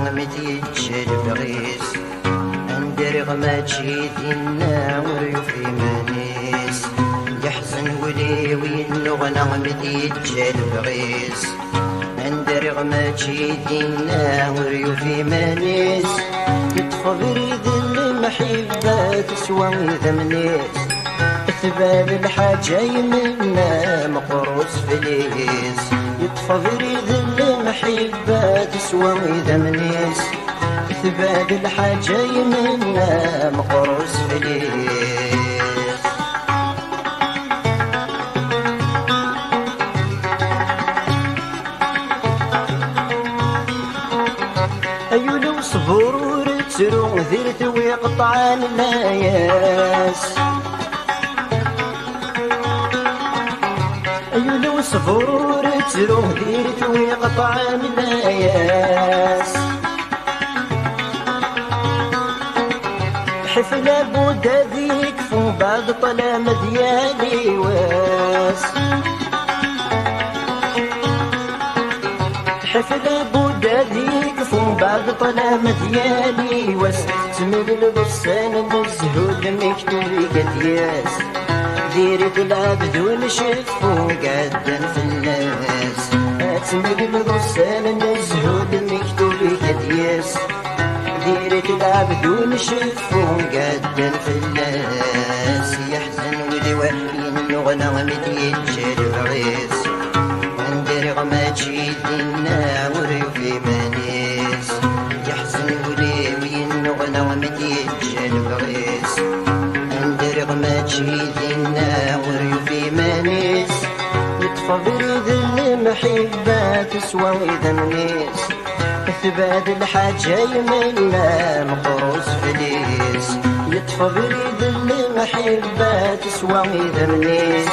غنغمتي تشربغيس اندرغ ما تشيدنا وريوفي مانيس يحزن ولي وينو غنغمتي تشربغيس اندرغ ما تشيدنا وريوفي مانيس يطفى بريد المحبة تسوى ذمنيس ثباب الحاجة يمنا مقروس فليس يطفى بريد المحبة تسوى ذمنيس ثباب الحاجة يمنا مقروس فليس أيولو صبور تسرو ذيرت ويقطع الناياس أيولو صبور تسرو ذيرت ويقطع الناياس حفلة بودا ذيك فو بعد طلام ديالي واس حفلة بودا ذيك فو بعد طلام ديالي واس تمد البصان بالزهود مكتوب قدياس ديرت العبد ونشفو قادا في الناس تمد البصان بالزهود مكتوب قدياس ديرت العبد ونشفو قادا في الناس يحزن ودوين نغنغمت يتشرب غيس اندرغ ما تشيدنا وريوفي مانيس يحزن ولي نغنغمت يتشرب غيس اندرغ ما تشيدنا وريوفي مانيس يطفى بريد المحبة تسوى ذمنيس ثبات الحاجة يمنا مقروس فليس يطفى بريد المحبة تسوى ذمنيس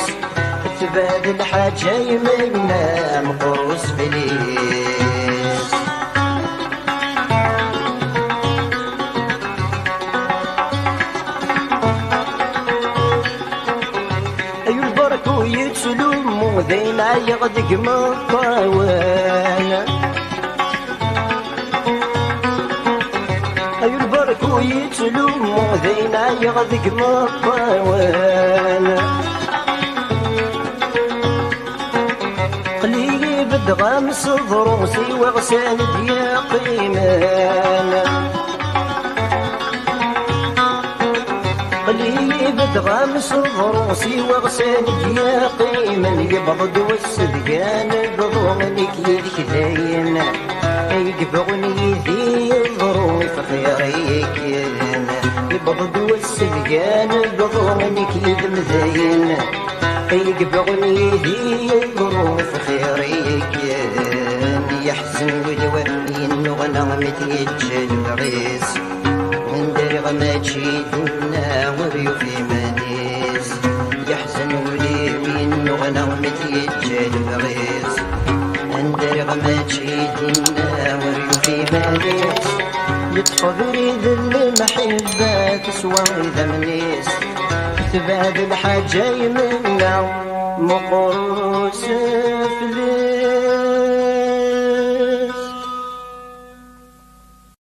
ثبات الحاجة يمنا مقروس فليس أي البرك ويتسلم وذينا يغدق مطاوان أي البرك ويتلوم وذينا يغدق مطاوان قليب دغامس ضروسي وغسان ديا قيمان قليب دغامس ضروسي وغسان ديا قيمان يبغض والسدقان بضومنك يذكذين يقبغني ذي الظروف خيريك يبغض والسدقان بضومنك يدمذين يقبغني ذي الظروف خيريك يحزن ودوين نغنغمت يتجل غيس واندرغ ما تشيدنا وريوفي مانيس يحزن ودوين نغنغمت يتجل غيس اندرغ ما تشيدنا وريوفي مانيس يطفى بريد المحبة تسوى ذمنيس ثبات الحاجة يمنا مقروس